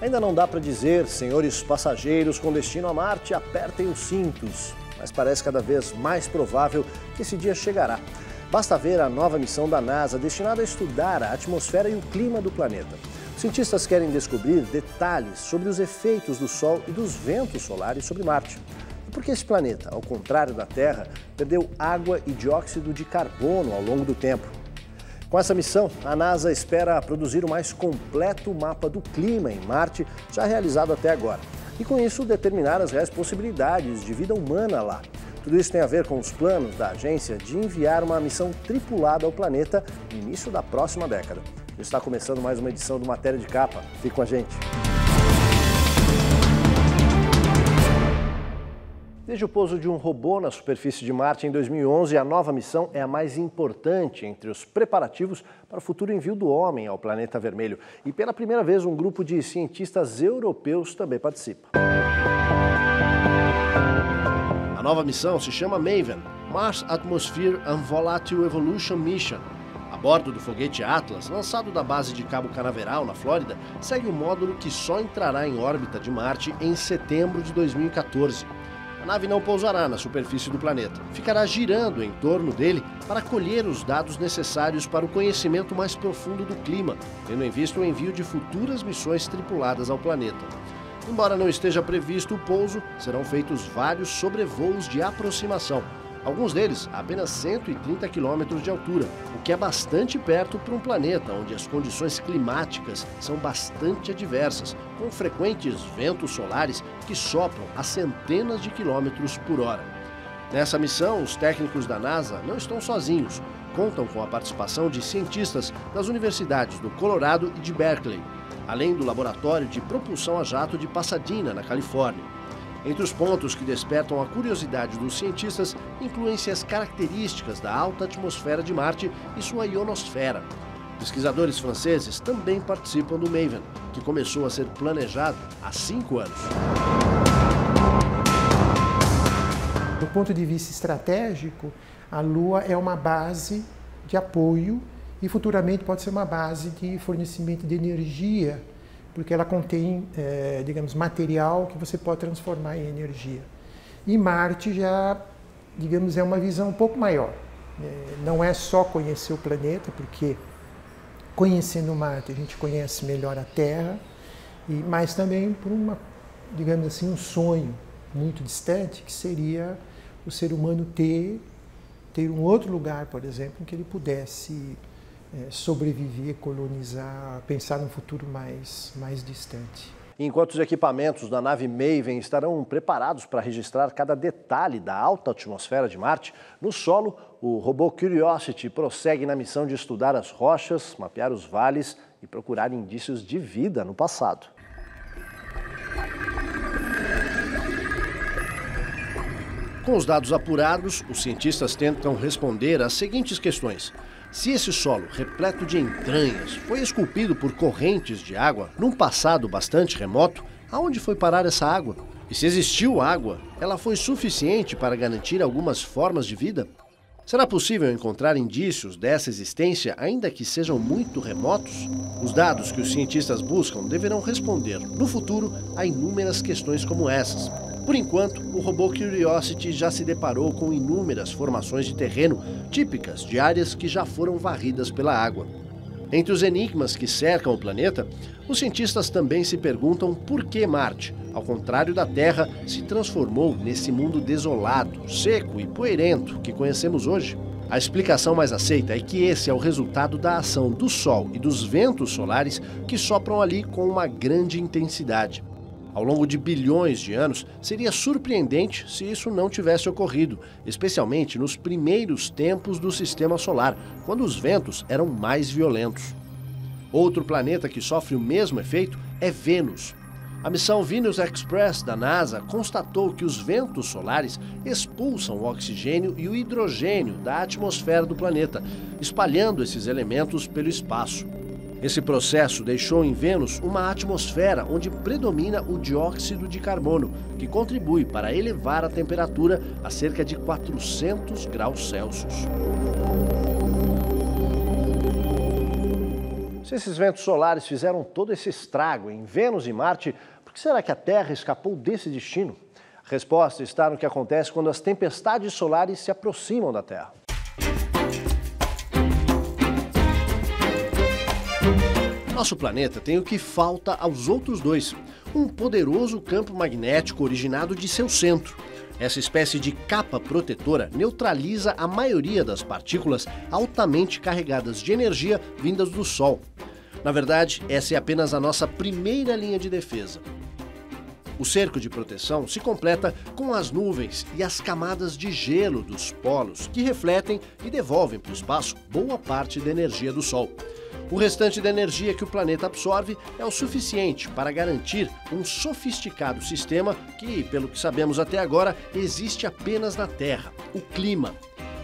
Ainda não dá para dizer, senhores passageiros com destino a Marte, apertem os cintos. Mas parece cada vez mais provável que esse dia chegará. Basta ver a nova missão da NASA destinada a estudar a atmosfera e o clima do planeta. Os cientistas querem descobrir detalhes sobre os efeitos do Sol e dos ventos solares sobre Marte. E por que esse planeta, ao contrário da Terra, perdeu água e dióxido de carbono ao longo do tempo? Com essa missão, a NASA espera produzir o mais completo mapa do clima em Marte já realizado até agora. E com isso determinar as reais possibilidades de vida humana lá. Tudo isso tem a ver com os planos da agência de enviar uma missão tripulada ao planeta no início da próxima década. Está começando mais uma edição do Matéria de Capa. Fique com a gente. Desde o pouso de um robô na superfície de Marte em 2011, a nova missão é a mais importante entre os preparativos para o futuro envio do homem ao planeta vermelho. E pela primeira vez, um grupo de cientistas europeus também participa. A nova missão se chama MAVEN, Mars Atmosphere and Volatile Evolution Mission. A bordo do foguete Atlas, lançado da base de Cabo Canaveral, na Flórida, segue um módulo que só entrará em órbita de Marte em setembro de 2014. A nave não pousará na superfície do planeta. Ficará girando em torno dele para colher os dados necessários para o conhecimento mais profundo do clima, tendo em vista o envio de futuras missões tripuladas ao planeta. Embora não esteja previsto o pouso, serão feitos vários sobrevoos de aproximação. Alguns deles a apenas 130 quilômetros de altura, o que é bastante perto para um planeta onde as condições climáticas são bastante adversas, com frequentes ventos solares que sopram a centenas de quilômetros por hora. Nessa missão, os técnicos da NASA não estão sozinhos. Contam com a participação de cientistas das universidades do Colorado e de Berkeley, além do Laboratório de Propulsão a Jato de Pasadena, na Califórnia. Entre os pontos que despertam a curiosidade dos cientistas, incluem-se as características da alta atmosfera de Marte e sua ionosfera. Pesquisadores franceses também participam do MAVEN, que começou a ser planejado há 5 anos. Do ponto de vista estratégico, a Lua é uma base de apoio e futuramente pode ser uma base de fornecimento de energia, porque ela contém, digamos, material que você pode transformar em energia. E Marte já, digamos, é uma visão um pouco maior. Não é só conhecer o planeta, porque conhecendo Marte a gente conhece melhor a Terra, mas também por digamos assim, um sonho muito distante, que seria o ser humano ter um outro lugar, por exemplo, em que ele pudesse sobreviver, colonizar, pensar num futuro mais distante. Enquanto os equipamentos da nave MAVEN estarão preparados para registrar cada detalhe da alta atmosfera de Marte, no solo, o robô Curiosity prossegue na missão de estudar as rochas, mapear os vales e procurar indícios de vida no passado. Com os dados apurados, os cientistas tentam responder às seguintes questões. Se esse solo, repleto de entranhas, foi esculpido por correntes de água num passado bastante remoto, aonde foi parar essa água? E se existiu água, ela foi suficiente para garantir algumas formas de vida? Será possível encontrar indícios dessa existência, ainda que sejam muito remotos? Os dados que os cientistas buscam deverão responder, no futuro, a inúmeras questões como essas. Por enquanto, o robô Curiosity já se deparou com inúmeras formações de terreno típicas de áreas que já foram varridas pela água. Entre os enigmas que cercam o planeta, os cientistas também se perguntam por que Marte, ao contrário da Terra, se transformou nesse mundo desolado, seco e poeirento que conhecemos hoje. A explicação mais aceita é que esse é o resultado da ação do Sol e dos ventos solares que sopram ali com uma grande intensidade. Ao longo de bilhões de anos, seria surpreendente se isso não tivesse ocorrido, especialmente nos primeiros tempos do Sistema Solar, quando os ventos eram mais violentos. Outro planeta que sofre o mesmo efeito é Vênus. A missão Venus Express da NASA constatou que os ventos solares expulsam o oxigênio e o hidrogênio da atmosfera do planeta, espalhando esses elementos pelo espaço. Esse processo deixou em Vênus uma atmosfera onde predomina o dióxido de carbono, que contribui para elevar a temperatura a cerca de 400 graus Celsius. Se esses ventos solares fizeram todo esse estrago em Vênus e Marte, por que será que a Terra escapou desse destino? A resposta está no que acontece quando as tempestades solares se aproximam da Terra. Nosso planeta tem o que falta aos outros dois: um poderoso campo magnético originado de seu centro. Essa espécie de capa protetora neutraliza a maioria das partículas altamente carregadas de energia vindas do Sol. Na verdade, essa é apenas a nossa primeira linha de defesa. O cerco de proteção se completa com as nuvens e as camadas de gelo dos polos, que refletem e devolvem para o espaço boa parte da energia do Sol. O restante da energia que o planeta absorve é o suficiente para garantir um sofisticado sistema que, pelo que sabemos até agora, existe apenas na Terra: o clima.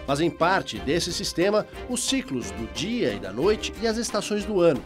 Fazem parte desse sistema os ciclos do dia e da noite e as estações do ano.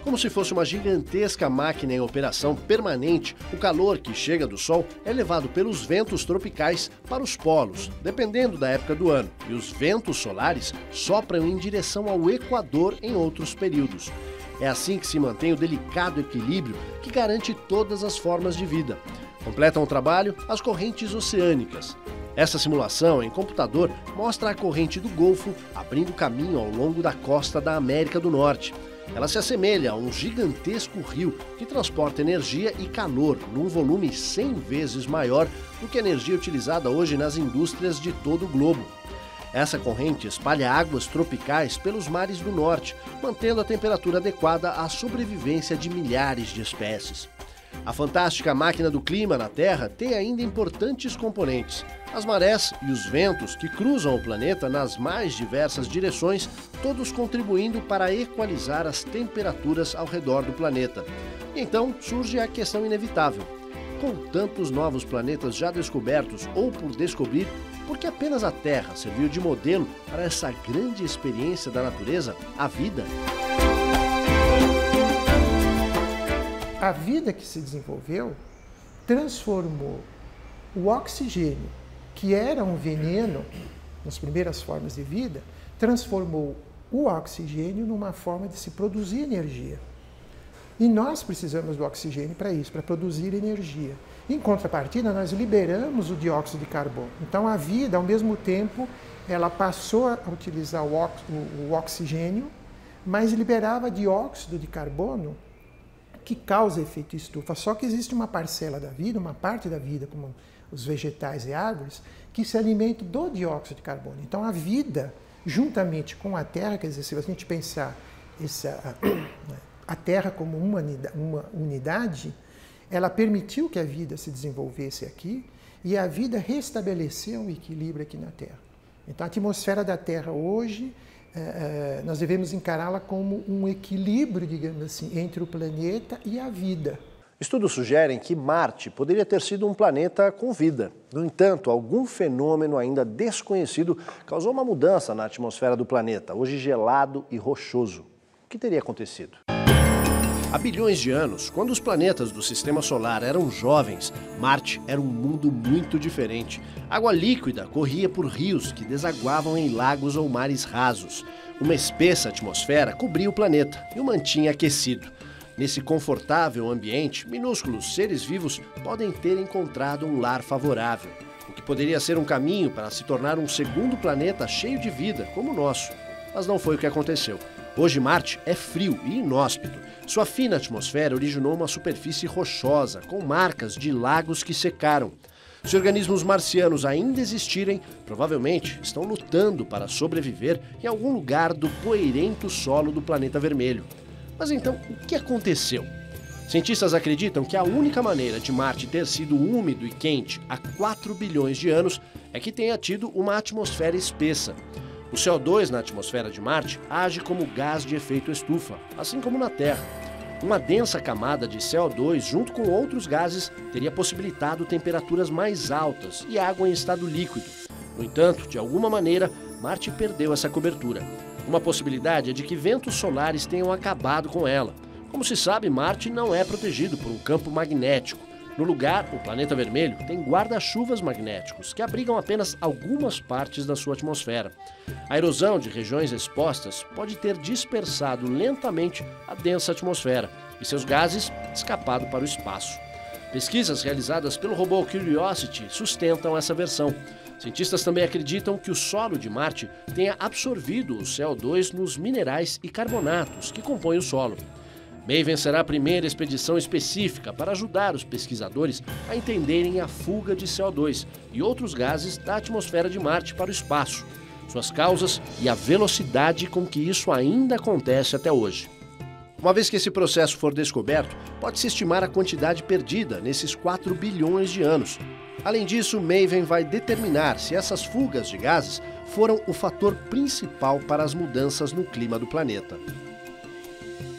Como se fosse uma gigantesca máquina em operação permanente, o calor que chega do Sol é levado pelos ventos tropicais para os polos, dependendo da época do ano, e os ventos solares sopram em direção ao Equador em outros períodos. É assim que se mantém o delicado equilíbrio que garante todas as formas de vida. Completam o trabalho as correntes oceânicas. Essa simulação em computador mostra a corrente do Golfo abrindo caminho ao longo da costa da América do Norte. Ela se assemelha a um gigantesco rio que transporta energia e calor num volume 100 vezes maior do que a energia utilizada hoje nas indústrias de todo o globo. Essa corrente espalha águas tropicais pelos mares do norte, mantendo a temperatura adequada à sobrevivência de milhares de espécies. A fantástica máquina do clima na Terra tem ainda importantes componentes: as marés e os ventos que cruzam o planeta nas mais diversas direções, todos contribuindo para equalizar as temperaturas ao redor do planeta. E então surge a questão inevitável: com tantos novos planetas já descobertos ou por descobrir, por que apenas a Terra serviu de modelo para essa grande experiência da natureza, a vida? A vida que se desenvolveu transformou o oxigênio, que era um veneno nas primeiras formas de vida, transformou o oxigênio numa forma de se produzir energia. E nós precisamos do oxigênio para isso, para produzir energia. Em contrapartida, nós liberamos o dióxido de carbono. Então, a vida, ao mesmo tempo, ela passou a utilizar o oxigênio, mas liberava dióxido de carbono, que causa efeito estufa. Só que existe uma parcela da vida, uma parte da vida, como os vegetais e árvores, que se alimentam do dióxido de carbono. Então, a vida, juntamente com a Terra, quer dizer, se a gente pensar a Terra como uma unidade, ela permitiu que a vida se desenvolvesse aqui e a vida restabeleceu um equilíbrio aqui na Terra. Então, a atmosfera da Terra hoje, nós devemos encará-la como um equilíbrio, digamos assim, entre o planeta e a vida. Estudos sugerem que Marte poderia ter sido um planeta com vida. No entanto, algum fenômeno ainda desconhecido causou uma mudança na atmosfera do planeta, hoje gelado e rochoso. O que teria acontecido? Há bilhões de anos, quando os planetas do Sistema Solar eram jovens, Marte era um mundo muito diferente. Água líquida corria por rios que desaguavam em lagos ou mares rasos. Uma espessa atmosfera cobria o planeta e o mantinha aquecido. Nesse confortável ambiente, minúsculos seres vivos podem ter encontrado um lar favorável, o que poderia ser um caminho para se tornar um segundo planeta cheio de vida, como o nosso. Mas não foi o que aconteceu. Hoje Marte é frio e inóspito. Sua fina atmosfera originou uma superfície rochosa, com marcas de lagos que secaram. Se organismos marcianos ainda existirem, provavelmente estão lutando para sobreviver em algum lugar do poeirento solo do planeta vermelho. Mas então, o que aconteceu? Cientistas acreditam que a única maneira de Marte ter sido úmido e quente há 4 bilhões de anos é que tenha tido uma atmosfera espessa. O CO2 na atmosfera de Marte age como gás de efeito estufa, assim como na Terra. Uma densa camada de CO2 junto com outros gases teria possibilitado temperaturas mais altas e água em estado líquido. No entanto, de alguma maneira, Marte perdeu essa cobertura. Uma possibilidade é de que ventos solares tenham acabado com ela. Como se sabe, Marte não é protegido por um campo magnético. No lugar, o planeta vermelho tem guarda-chuvas magnéticos que abrigam apenas algumas partes da sua atmosfera. A erosão de regiões expostas pode ter dispersado lentamente a densa atmosfera e seus gases escapado para o espaço. Pesquisas realizadas pelo robô Curiosity sustentam essa versão. Cientistas também acreditam que o solo de Marte tenha absorvido o CO2 nos minerais e carbonatos que compõem o solo. Maven será a primeira expedição específica para ajudar os pesquisadores a entenderem a fuga de CO2 e outros gases da atmosfera de Marte para o espaço, suas causas e a velocidade com que isso ainda acontece até hoje. Uma vez que esse processo for descoberto, pode-se estimar a quantidade perdida nesses 4 bilhões de anos. Além disso, Maven vai determinar se essas fugas de gases foram o fator principal para as mudanças no clima do planeta.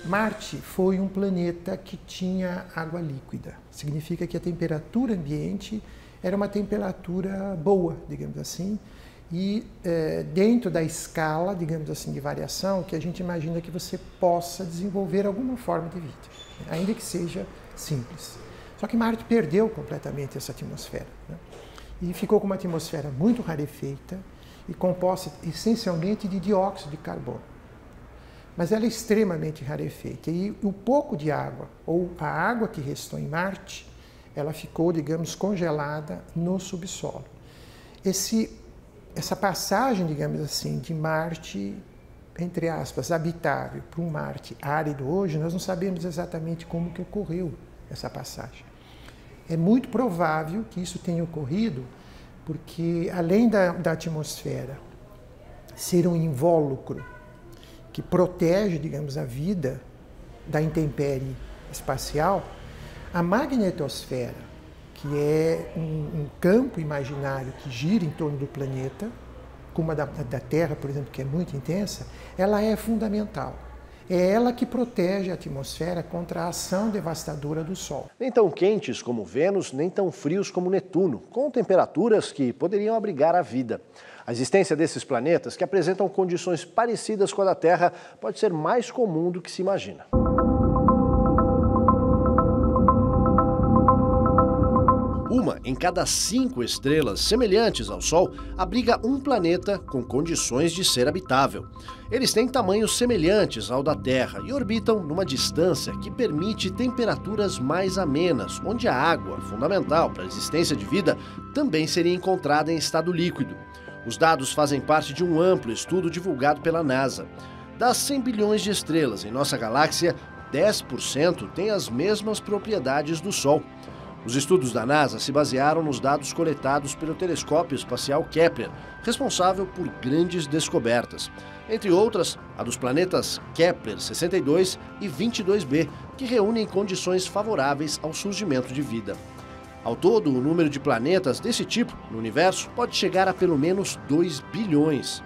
Marte foi um planeta que tinha água líquida. Significa que a temperatura ambiente era uma temperatura boa, digamos assim, e dentro da escala, digamos assim, de variação, que a gente imagina que você possa desenvolver alguma forma de vida, ainda que seja simples. Só que Marte perdeu completamente essa atmosfera, né? E ficou com uma atmosfera muito rarefeita e composta essencialmente de dióxido de carbono. Mas ela é extremamente rarefeita e o pouco de água, ou a água que restou em Marte, ela ficou, digamos, congelada no subsolo. Essa passagem, digamos assim, de Marte, entre aspas, habitável para um Marte árido hoje, nós não sabemos exatamente como que ocorreu essa passagem. É muito provável que isso tenha ocorrido porque, além da atmosfera ser um invólucro que protege, digamos, a vida da intempérie espacial, a magnetosfera, que é um campo imaginário que gira em torno do planeta, como a da Terra, por exemplo, que é muito intensa, ela é fundamental. É ela que protege a atmosfera contra a ação devastadora do Sol. Nem tão quentes como Vênus, nem tão frios como Netuno, com temperaturas que poderiam abrigar a vida. A existência desses planetas, que apresentam condições parecidas com a da Terra, pode ser mais comum do que se imagina. Uma em cada 5 estrelas semelhantes ao Sol abriga um planeta com condições de ser habitável. Eles têm tamanhos semelhantes ao da Terra e orbitam numa distância que permite temperaturas mais amenas, onde a água, fundamental para a existência de vida, também seria encontrada em estado líquido. Os dados fazem parte de um amplo estudo divulgado pela NASA. Das 100 bilhões de estrelas em nossa galáxia, 10% têm as mesmas propriedades do Sol. Os estudos da NASA se basearam nos dados coletados pelo telescópio espacial Kepler, responsável por grandes descobertas. Entre outras, a dos planetas Kepler 62 e 22b, que reúnem condições favoráveis ao surgimento de vida. Ao todo, o número de planetas desse tipo no universo pode chegar a pelo menos 2 bilhões.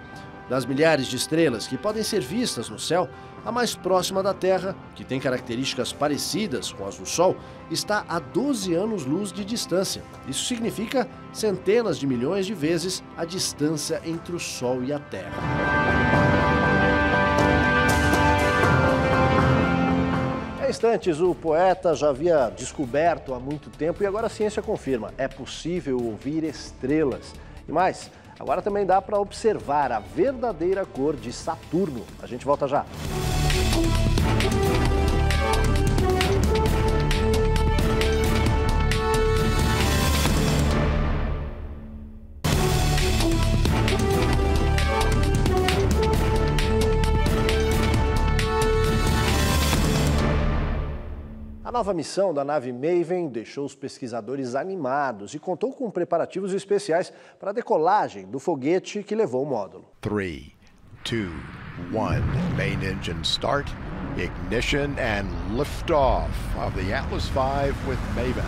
Das milhares de estrelas que podem ser vistas no céu, a mais próxima da Terra, que tem características parecidas com as do Sol, está a 12 anos-luz de distância. Isso significa centenas de milhões de vezes a distância entre o Sol e a Terra. Há instantes, o poeta já havia descoberto há muito tempo e agora a ciência confirma: é possível ouvir estrelas. E mais, agora também dá para observar a verdadeira cor de Saturno. A gente volta já. A nova missão da nave Maven deixou os pesquisadores animados e contou com preparativos especiais para a decolagem do foguete que levou o módulo. 3, 2, 1, main engine start, ignition and liftoff of the Atlas V with Maven.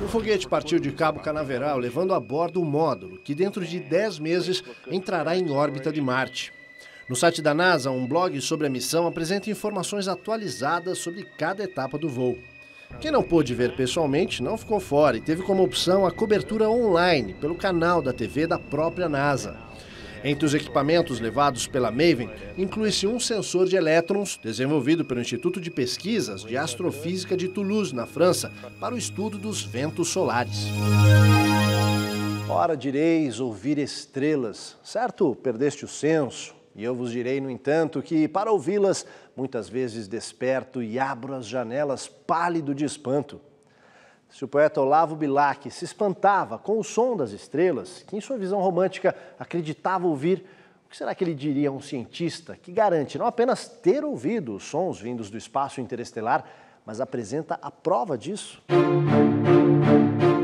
O foguete partiu de Cabo Canaveral, levando a bordo o módulo, que dentro de 10 meses entrará em órbita de Marte. No site da NASA, um blog sobre a missão apresenta informações atualizadas sobre cada etapa do voo. Quem não pôde ver pessoalmente não ficou fora e teve como opção a cobertura online pelo canal da TV da própria NASA. Entre os equipamentos levados pela Maven, inclui-se um sensor de elétrons desenvolvido pelo Instituto de Pesquisas de Astrofísica de Toulouse, na França, para o estudo dos ventos solares. Ora direis ouvir estrelas, certo? Perdeste o senso. E eu vos direi, no entanto, que para ouvi-las, muitas vezes desperto e abro as janelas pálido de espanto. Se o poeta Olavo Bilac se espantava com o som das estrelas, que em sua visão romântica acreditava ouvir, o que será que ele diria a um cientista que garante não apenas ter ouvido os sons vindos do espaço interestelar, mas apresenta a prova disso?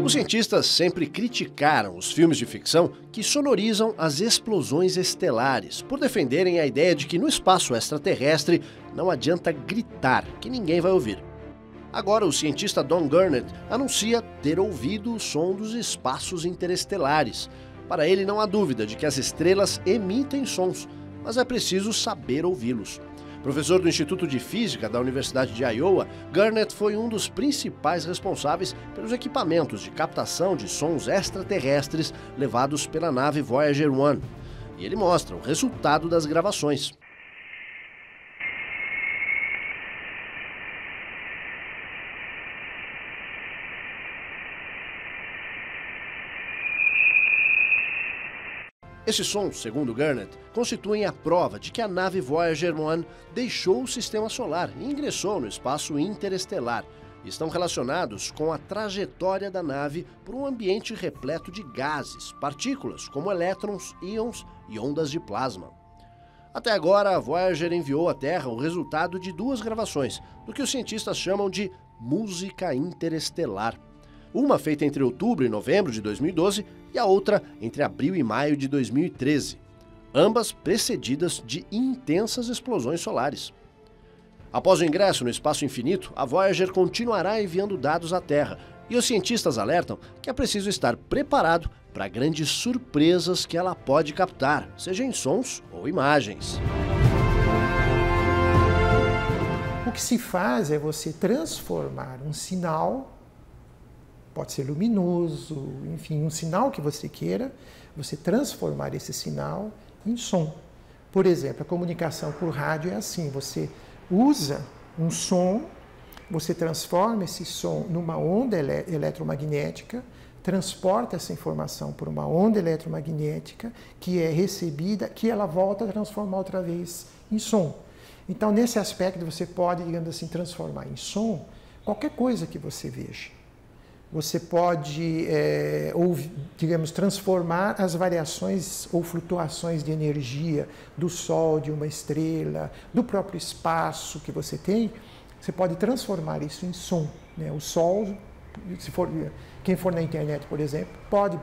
Os cientistas sempre criticaram os filmes de ficção que sonorizam as explosões estelares, por defenderem a ideia de que no espaço extraterrestre não adianta gritar, que ninguém vai ouvir. Agora, o cientista Don Gurnett anuncia ter ouvido o som dos espaços interestelares. Para ele, não há dúvida de que as estrelas emitem sons, mas é preciso saber ouvi-los. Professor do Instituto de Física da Universidade de Iowa, Gurnett foi um dos principais responsáveis pelos equipamentos de captação de sons extraterrestres levados pela nave Voyager 1. E ele mostra o resultado das gravações. Esses sons, segundo Gurnett, constituem a prova de que a nave Voyager 1 deixou o sistema solar e ingressou no espaço interestelar. E estão relacionados com a trajetória da nave por um ambiente repleto de gases, partículas como elétrons, íons e ondas de plasma. Até agora, a Voyager enviou à Terra o resultado de 2 gravações, do que os cientistas chamam de música interestelar. Uma feita entre outubro e novembro de 2012 e a outra entre abril e maio de 2013, ambas precedidas de intensas explosões solares. Após o ingresso no espaço infinito, a Voyager continuará enviando dados à Terra e os cientistas alertam que é preciso estar preparado para grandes surpresas que ela pode captar, seja em sons ou imagens. O que se faz é você transformar um sinal, pode ser luminoso, enfim, um sinal que você queira, você transformar esse sinal em som. Por exemplo, a comunicação por rádio é assim, você usa um som, você transforma esse som numa onda eletromagnética, transporta essa informação por uma onda eletromagnética que é recebida, que ela volta a transformar outra vez em som. Então, nesse aspecto, você pode, digamos assim, transformar em som qualquer coisa que você veja. Você pode, digamos, transformar as variações ou flutuações de energia do Sol, de uma estrela, do próprio espaço que você tem, você pode transformar isso em som, né? O Sol, quem for na internet, por exemplo, pode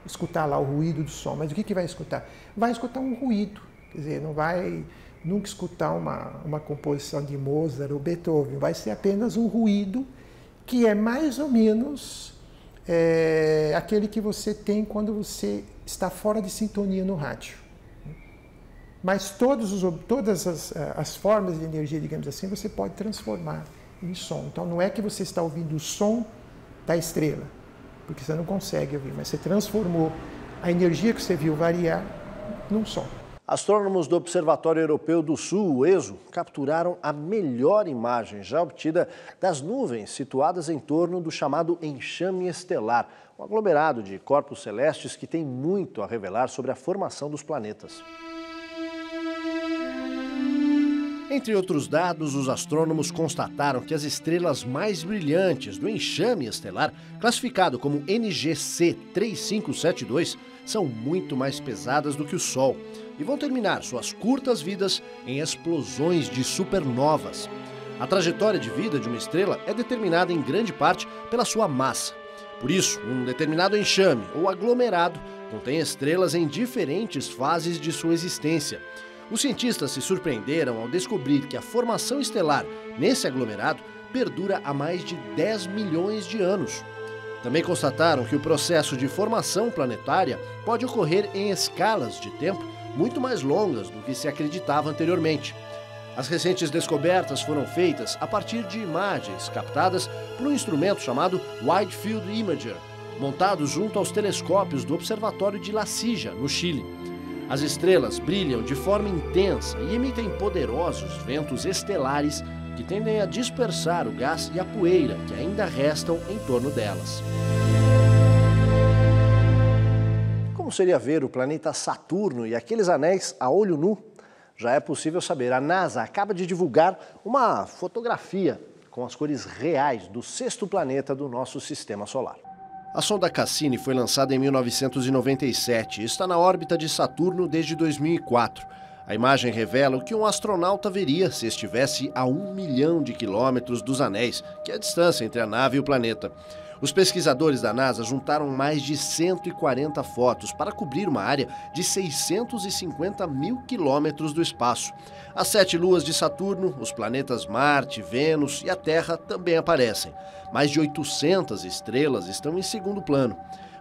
escutar lá o ruído do som, mas o que vai escutar? Vai escutar um ruído, quer dizer, não vai nunca escutar uma composição de Mozart ou Beethoven, vai ser apenas um ruído que é mais ou menos aquele que você tem quando você está fora de sintonia no rádio. Mas todas as formas de energia, digamos assim, você pode transformar em som. Então não é que você está ouvindo o som da estrela, porque você não consegue ouvir, mas você transformou a energia que você viu variar num som. Astrônomos do Observatório Europeu do Sul, o ESO, capturaram a melhor imagem já obtida das nuvens situadas em torno do chamado enxame estelar, um aglomerado de corpos celestes que tem muito a revelar sobre a formação dos planetas. Entre outros dados, os astrônomos constataram que as estrelas mais brilhantes do enxame estelar, classificado como NGC 3572, são muito mais pesadas do que o Sol e vão terminar suas curtas vidas em explosões de supernovas. A trajetória de vida de uma estrela é determinada em grande parte pela sua massa. Por isso, um determinado enxame ou aglomerado contém estrelas em diferentes fases de sua existência. Os cientistas se surpreenderam ao descobrir que a formação estelar nesse aglomerado perdura há mais de 10 milhões de anos. Também constataram que o processo de formação planetária pode ocorrer em escalas de tempo muito mais longas do que se acreditava anteriormente. As recentes descobertas foram feitas a partir de imagens captadas por um instrumento chamado Wide Field Imager, montado junto aos telescópios do Observatório de La Silla, no Chile. As estrelas brilham de forma intensa e emitem poderosos ventos estelares que tendem a dispersar o gás e a poeira que ainda restam em torno delas. Como seria ver o planeta Saturno e aqueles anéis a olho nu? Já é possível saber. A NASA acaba de divulgar uma fotografia com as cores reais do sexto planeta do nosso sistema solar. A sonda Cassini foi lançada em 1997 e está na órbita de Saturno desde 2004. A imagem revela o que um astronauta veria se estivesse a 1 milhão de quilômetros dos anéis, que é a distância entre a nave e o planeta. Os pesquisadores da NASA juntaram mais de 140 fotos para cobrir uma área de 650 mil quilômetros do espaço. As 7 luas de Saturno, os planetas Marte, Vênus e a Terra também aparecem. Mais de 800 estrelas estão em segundo plano.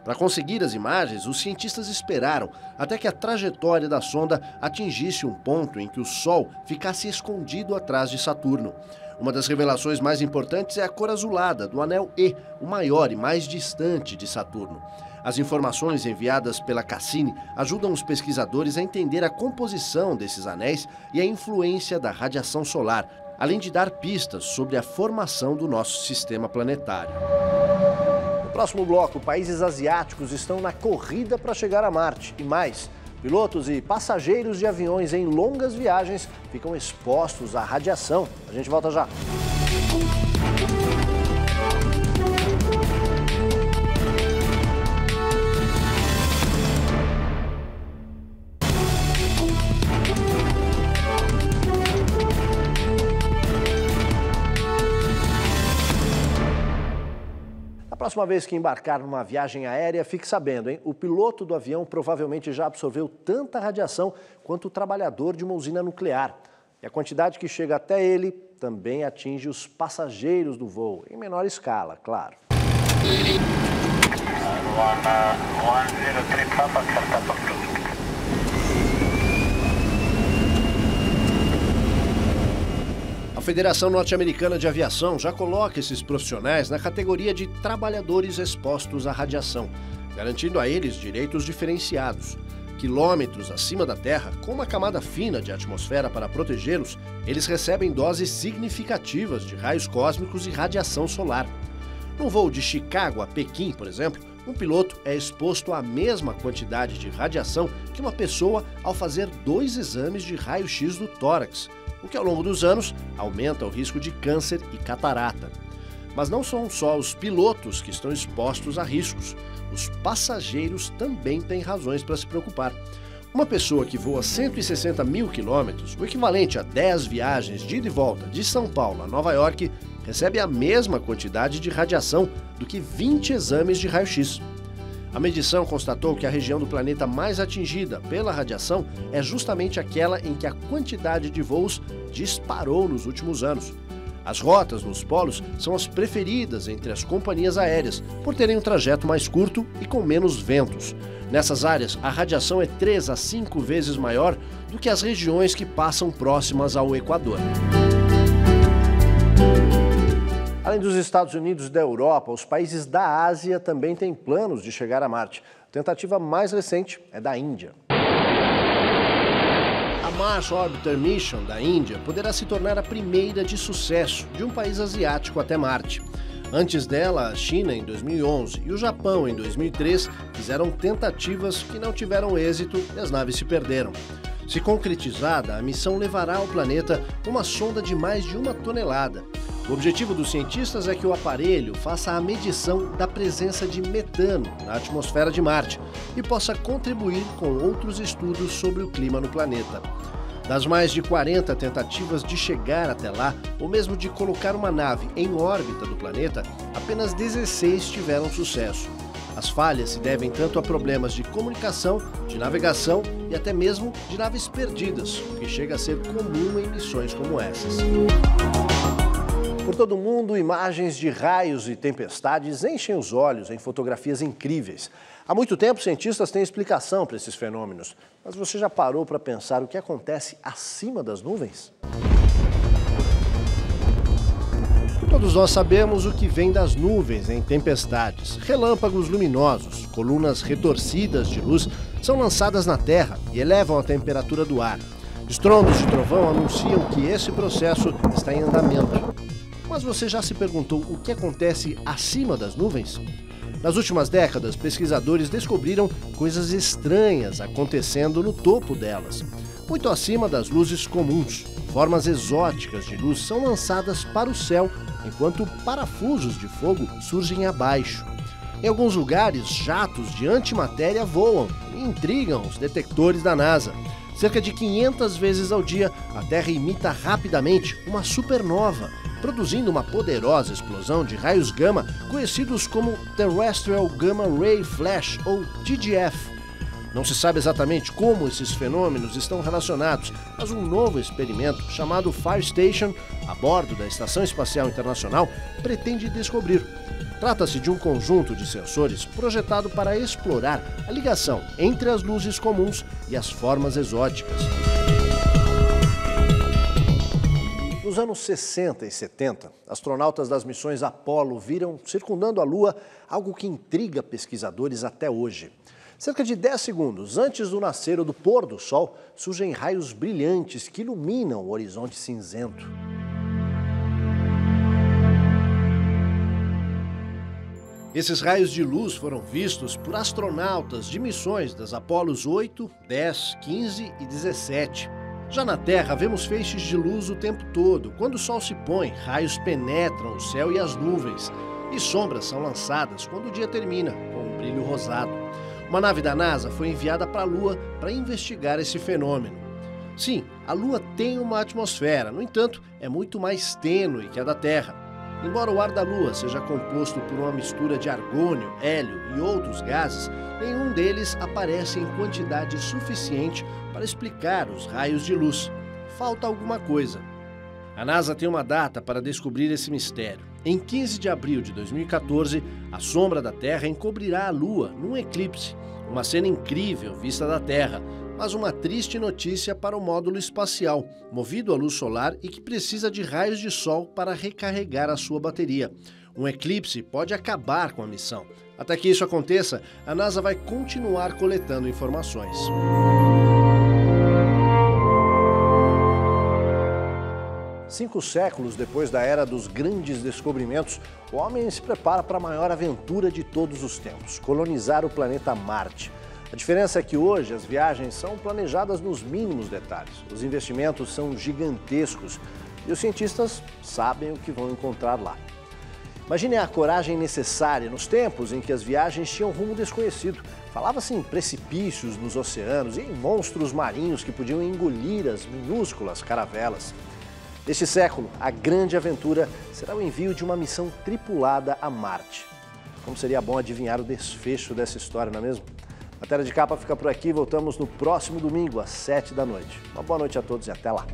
Para conseguir as imagens, os cientistas esperaram até que a trajetória da sonda atingisse um ponto em que o Sol ficasse escondido atrás de Saturno. Uma das revelações mais importantes é a cor azulada do anel E, o maior e mais distante de Saturno. As informações enviadas pela Cassini ajudam os pesquisadores a entender a composição desses anéis e a influência da radiação solar, além de dar pistas sobre a formação do nosso sistema planetário. No próximo bloco, países asiáticos estão na corrida para chegar a Marte. E mais, pilotos e passageiros de aviões em longas viagens ficam expostos à radiação. A gente volta já. A próxima vez que embarcar numa viagem aérea, fique sabendo, hein? O piloto do avião provavelmente já absorveu tanta radiação quanto o trabalhador de uma usina nuclear. E a quantidade que chega até ele também atinge os passageiros do voo, em menor escala, claro. A Federação Norte-Americana de Aviação já coloca esses profissionais na categoria de trabalhadores expostos à radiação, garantindo a eles direitos diferenciados. Quilômetros acima da Terra, com uma camada fina de atmosfera para protegê-los, eles recebem doses significativas de raios cósmicos e radiação solar. Num voo de Chicago a Pequim, por exemplo, um piloto é exposto à mesma quantidade de radiação que uma pessoa ao fazer 2 exames de raio-x do tórax, o que ao longo dos anos aumenta o risco de câncer e catarata. Mas não são só os pilotos que estão expostos a riscos, os passageiros também têm razões para se preocupar. Uma pessoa que voa 160 mil quilômetros, o equivalente a 10 viagens de ida e volta de São Paulo a Nova York, recebe a mesma quantidade de radiação do que 20 exames de raio-x. A medição constatou que a região do planeta mais atingida pela radiação é justamente aquela em que a quantidade de voos disparou nos últimos anos. As rotas nos polos são as preferidas entre as companhias aéreas, por terem um trajeto mais curto e com menos ventos. Nessas áreas, a radiação é 3 a 5 vezes maior do que as regiões que passam próximas ao Equador. Além dos Estados Unidos e da Europa, os países da Ásia também têm planos de chegar a Marte. A tentativa mais recente é da Índia. A Mars Orbiter Mission da Índia poderá se tornar a primeira de sucesso de um país asiático até Marte. Antes dela, a China em 2011 e o Japão em 2003 fizeram tentativas que não tiveram êxito e as naves se perderam. Se concretizada, a missão levará ao planeta uma sonda de mais de 1 tonelada. O objetivo dos cientistas é que o aparelho faça a medição da presença de metano na atmosfera de Marte e possa contribuir com outros estudos sobre o clima no planeta. Das mais de 40 tentativas de chegar até lá, ou mesmo de colocar uma nave em órbita do planeta, apenas 16 tiveram sucesso. As falhas se devem tanto a problemas de comunicação, de navegação e até mesmo de naves perdidas, o que chega a ser comum em missões como essas. Por todo o mundo, imagens de raios e tempestades enchem os olhos em fotografias incríveis. Há muito tempo, cientistas têm explicação para esses fenômenos. Mas você já parou para pensar o que acontece acima das nuvens? Todos nós sabemos o que vem das nuvens em tempestades. Relâmpagos luminosos, colunas retorcidas de luz são lançadas na Terra e elevam a temperatura do ar. Estrondos de trovão anunciam que esse processo está em andamento. Mas você já se perguntou o que acontece acima das nuvens? Nas últimas décadas, pesquisadores descobriram coisas estranhas acontecendo no topo delas. Muito acima das luzes comuns, formas exóticas de luz são lançadas para o céu, enquanto parafusos de fogo surgem abaixo. Em alguns lugares, jatos de antimatéria voam e intrigam os detectores da NASA. Cerca de 500 vezes ao dia, a Terra imita rapidamente uma supernova, produzindo uma poderosa explosão de raios gama, conhecidos como Terrestrial Gamma Ray Flash, ou TGF. Não se sabe exatamente como esses fenômenos estão relacionados, mas um novo experimento chamado Fire Station, a bordo da Estação Espacial Internacional, pretende descobrir. Trata-se de um conjunto de sensores projetado para explorar a ligação entre as luzes comuns e as formas exóticas. Nos anos 60 e 70, astronautas das missões Apollo viram circundando a Lua algo que intriga pesquisadores até hoje. Cerca de 10 segundos antes do nascer ou do pôr do Sol, surgem raios brilhantes que iluminam o horizonte cinzento. Esses raios de luz foram vistos por astronautas de missões das Apolos 8, 10, 15 e 17. Já na Terra, vemos feixes de luz o tempo todo. Quando o Sol se põe, raios penetram o céu e as nuvens. E sombras são lançadas quando o dia termina, com um brilho rosado. Uma nave da NASA foi enviada para a Lua para investigar esse fenômeno. Sim, a Lua tem uma atmosfera, no entanto, é muito mais tênue que a da Terra. Embora o ar da Lua seja composto por uma mistura de argônio, hélio e outros gases, nenhum deles aparece em quantidade suficiente para explicar os raios de luz. Falta alguma coisa. A NASA tem uma data para descobrir esse mistério. Em 15 de abril de 2014, a sombra da Terra encobrirá a Lua num eclipse. Uma cena incrível vista da Terra, mas uma triste notícia para o módulo espacial, movido à luz solar e que precisa de raios de sol para recarregar a sua bateria. Um eclipse pode acabar com a missão. Até que isso aconteça, a NASA vai continuar coletando informações. Cinco séculos depois da era dos grandes descobrimentos, o homem se prepara para a maior aventura de todos os tempos: colonizar o planeta Marte. A diferença é que hoje as viagens são planejadas nos mínimos detalhes. Os investimentos são gigantescos e os cientistas sabem o que vão encontrar lá. Imagine a coragem necessária nos tempos em que as viagens tinham rumo desconhecido. Falava-se em precipícios nos oceanos e em monstros marinhos que podiam engolir as minúsculas caravelas. Neste século, a grande aventura será o envio de uma missão tripulada a Marte. Como seria bom adivinhar o desfecho dessa história, não é mesmo? Matéria de Capa fica por aqui, voltamos no próximo domingo, às 7 da noite. Uma boa noite a todos e até lá!